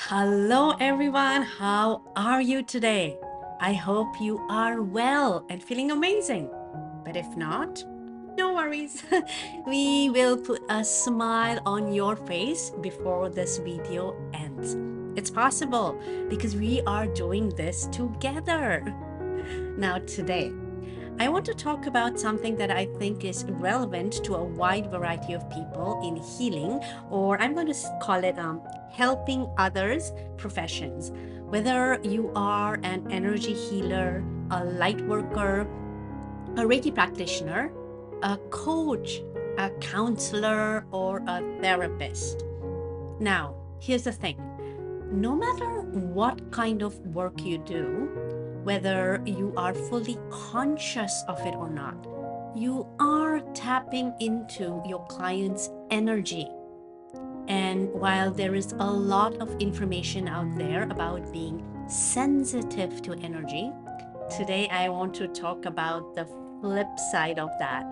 Hello, everyone. How are you today? I hope you are well and feeling amazing. But if not, no worries. We will put a smile on your face before this video ends. It's possible because we are doing this together. Now, today, I want to talk about something that I think is relevant to a wide variety of people in healing, or I'm going to call it helping others professions. Whether you are an energy healer, a light worker, a Reiki practitioner, a coach, a counselor, or a therapist. Now, here's the thing, no matter what kind of work you do, whether you are fully conscious of it or not, you are tapping into your client's energy. And while there is a lot of information out there about being sensitive to energy, today I want to talk about the flip side of that.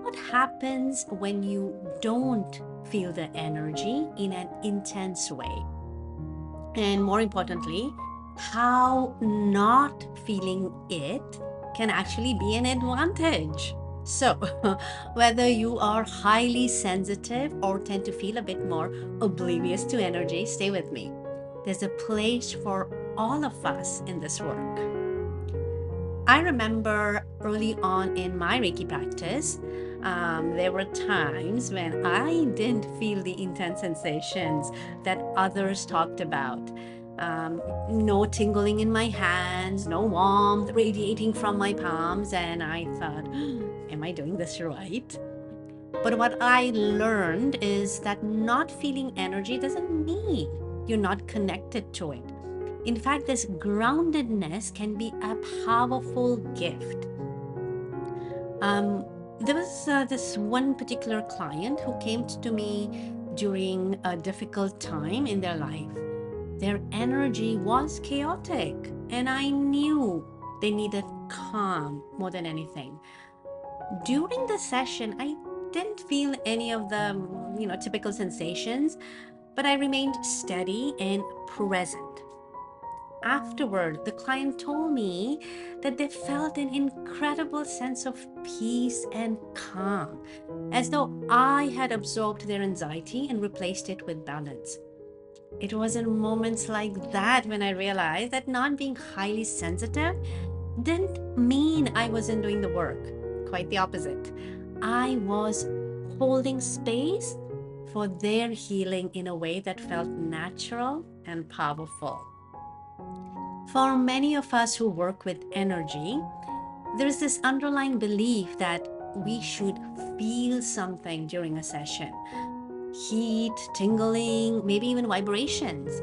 What happens when you don't feel the energy in an intense way? And more importantly, how not feeling it can actually be an advantage. So, whether you are highly sensitive or tend to feel a bit more oblivious to energy, stay with me. There's a place for all of us in this work. I remember early on in my Reiki practice, there were times when I didn't feel the intense sensations that others talked about. No tingling in my hands, no warmth radiating from my palms, and I thought, am I doing this right? But what I learned is that not feeling energy doesn't mean you're not connected to it. In fact, this groundedness can be a powerful gift. There was this one particular client who came to me during a difficult time in their life. Their energy was chaotic, and I knew they needed calm more than anything. During the session, I didn't feel any of the, typical sensations, but I remained steady and present. Afterward, the client told me that they felt an incredible sense of peace and calm, as though I had absorbed their anxiety and replaced it with balance. It was in moments like that when I realized that not being highly sensitive didn't mean I wasn't doing the work. Quite the opposite. I was holding space for their healing in a way that felt natural and powerful. For many of us who work with energy, there is this underlying belief that we should feel something during a session: heat, tingling, maybe even vibrations.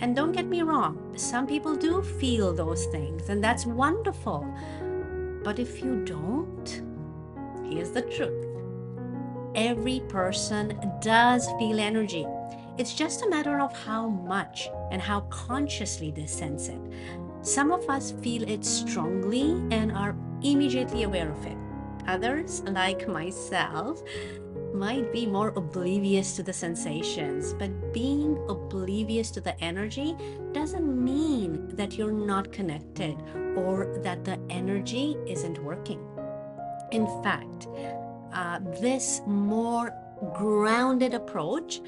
And don't get me wrong, some people do feel those things, and that's wonderful. But if you don't, here's the truth: every person does feel energy. It's just a matter of how much and how consciously they sense it. Some of us feel it strongly and are immediately aware of it. Others, like myself, might be more oblivious to the sensations, but being oblivious to the energy doesn't mean that you're not connected or that the energy isn't working. In fact, this more grounded approach,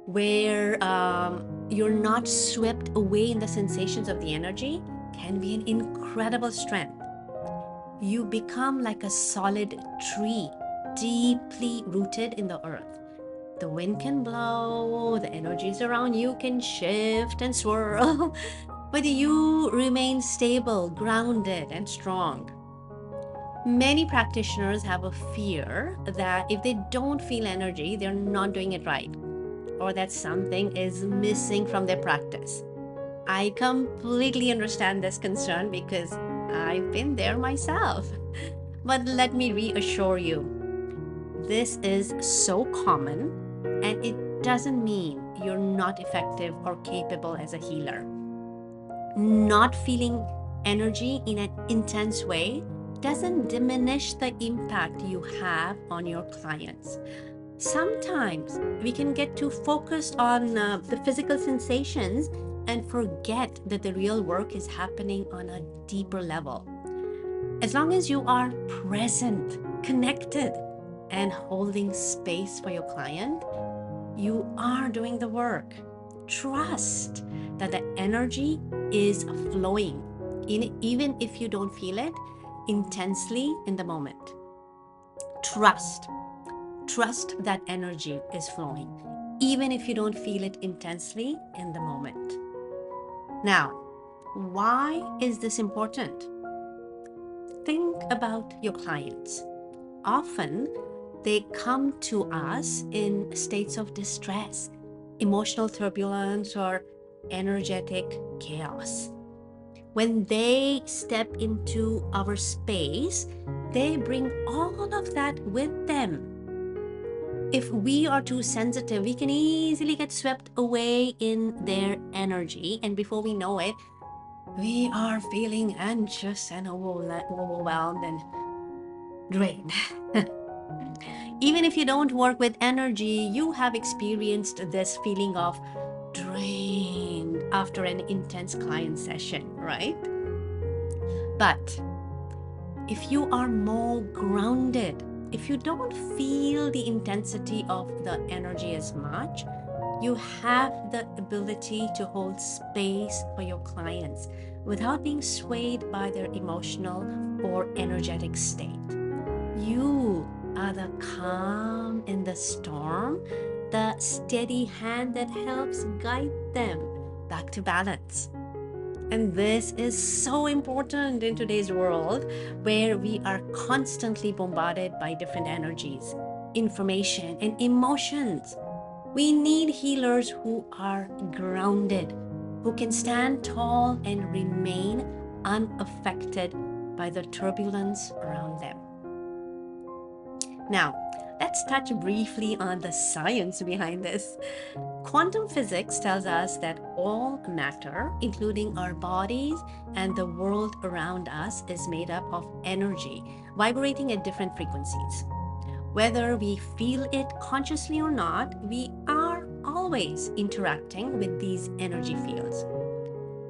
where you're not swept away in the sensations of the energy, can be an incredible strength. You become like a solid tree, deeply rooted in the earth. The wind can blow, the energies around you can shift and swirl, but you remain stable, grounded, and strong. Many practitioners have a fear that if they don't feel energy, they're not doing it right, or that something is missing from their practice. I completely understand this concern because I've been there myself. But let me reassure you, this is so common, and it doesn't mean you're not effective or capable as a healer. Not feeling energy in an intense way doesn't diminish the impact you have on your clients. Sometimes we can get too focused on the physical sensations and forget that the real work is happening on a deeper level. As long as you are present, connected, and holding space for your client, you are doing the work. Trust that the energy is flowing, even if you don't feel it intensely in the moment. Trust. Trust that energy is flowing, even if you don't feel it intensely in the moment. Now, why is this important? Think about your clients. Often, they come to us in states of distress, emotional turbulence, or energetic chaos. When they step into our space, they bring all of that with them. If we are too sensitive, we can easily get swept away in their energy, and before we know it, we are feeling anxious and overwhelmed and drained. Even if you don't work with energy, you have experienced this feeling of drained after an intense client session, right? But if you are more grounded, if you don't feel the intensity of the energy as much, you have the ability to hold space for your clients without being swayed by their emotional or energetic state. You are the calm in the storm, the steady hand that helps guide them back to balance. And this is so important in today's world where we are constantly bombarded by different energies, information, and emotions. We need healers who are grounded, who can stand tall and remain unaffected by the turbulence around them. Now, let's touch briefly on the science behind this. Quantum physics tells us that all matter, including our bodies and the world around us, is made up of energy vibrating at different frequencies. Whether we feel it consciously or not, we are always interacting with these energy fields.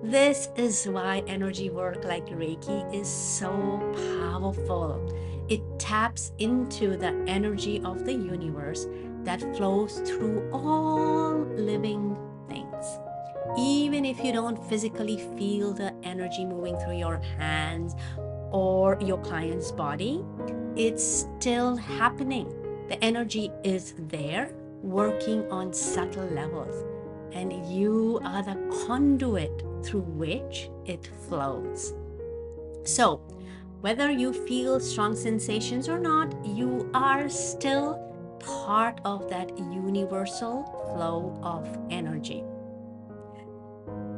This is why energy work like Reiki is so powerful. It taps into the energy of the universe that flows through all living things. Even if you don't physically feel the energy moving through your hands or your client's body, it's still happening. The energy is there, working on subtle levels, and you are the conduit through which it flows. So, whether you feel strong sensations or not, you are still part of that universal flow of energy.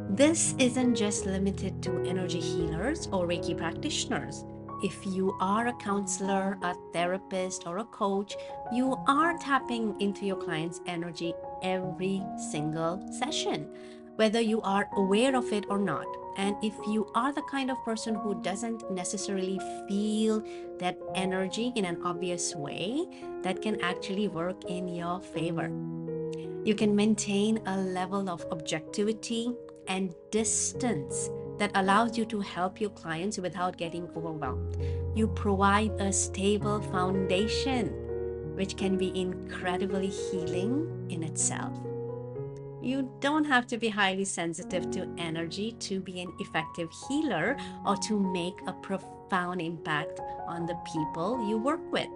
This isn't just limited to energy healers or Reiki practitioners. If you are a counselor, a therapist, or a coach, you are tapping into your client's energy every single session, whether you are aware of it or not. And if you are the kind of person who doesn't necessarily feel that energy in an obvious way, that can actually work in your favor. You can maintain a level of objectivity and distance that allows you to help your clients without getting overwhelmed. You provide a stable foundation, which can be incredibly healing in itself. You don't have to be highly sensitive to energy to be an effective healer or to make a profound impact on the people you work with.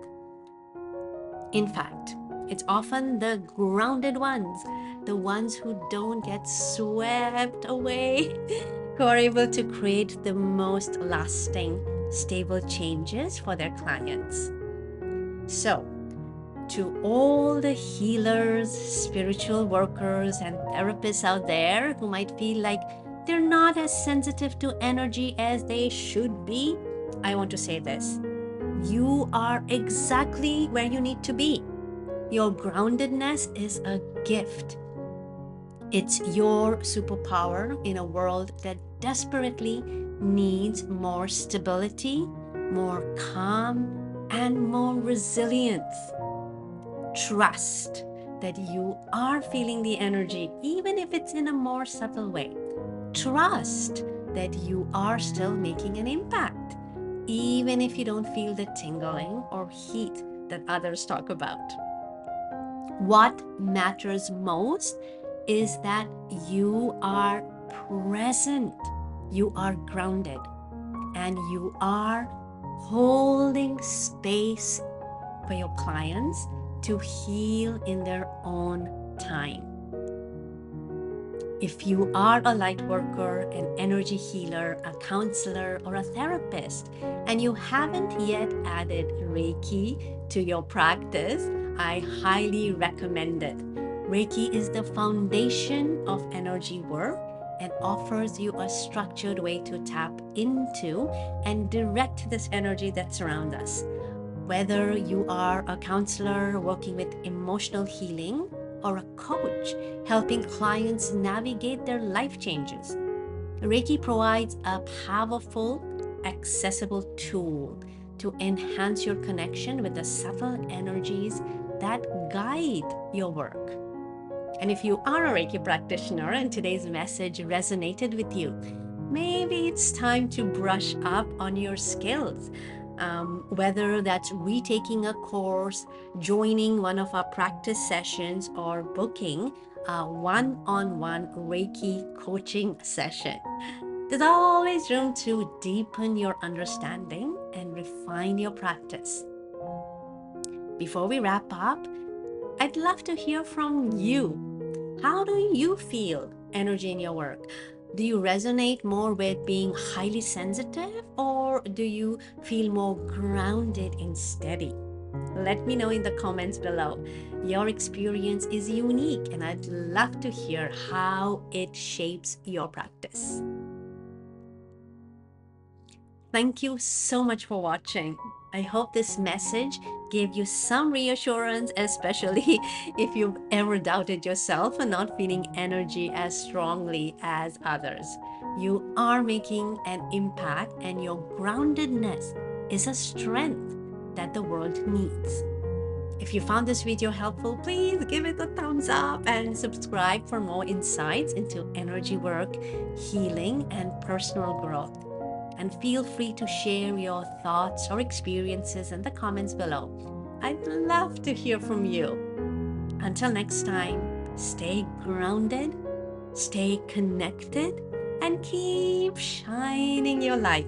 In fact, it's often the grounded ones, the ones who don't get swept away, who are able to create the most lasting, stable changes for their clients. So, to all the healers, spiritual workers, and therapists out there who might feel like they're not as sensitive to energy as they should be, I want to say this. You are exactly where you need to be. Your groundedness is a gift. It's your superpower in a world that desperately needs more stability, more calm, and more resilience. Trust that you are feeling the energy, even if it's in a more subtle way. Trust that you are still making an impact, even if you don't feel the tingling or heat that others talk about. What matters most is that you are present, you are grounded, and you are holding space for your clients to heal in their own time. If you are a light worker, an energy healer, a counselor, or a therapist, and you haven't yet added Reiki to your practice, I highly recommend it. Reiki is the foundation of energy work and offers you a structured way to tap into and direct this energy that surrounds us. Whether you are a counselor working with emotional healing or a coach helping clients navigate their life changes, Reiki provides a powerful, accessible tool to enhance your connection with the subtle energies that guide your work. And if you are a Reiki practitioner and today's message resonated with you, maybe it's time to brush up on your skills. Whether that's retaking a course, joining one of our practice sessions, or booking a one-on-one Reiki coaching session. There's always room to deepen your understanding and refine your practice. Before we wrap up, I'd love to hear from you. How do you feel energy in your work? Do you resonate more with being highly sensitive, or do you feel more grounded and steady? Let me know in the comments below. Your experience is unique, and I'd love to hear how it shapes your practice. Thank you so much for watching. I hope this message gave you some reassurance, especially if you've ever doubted yourself and not feeling energy as strongly as others. You are making an impact, and your groundedness is a strength that the world needs. If you found this video helpful, please give it a thumbs up and subscribe for more insights into energy work, healing, and personal growth. And feel free to share your thoughts or experiences in the comments below. I'd love to hear from you. Until next time, stay grounded, stay connected, and keep shining your light.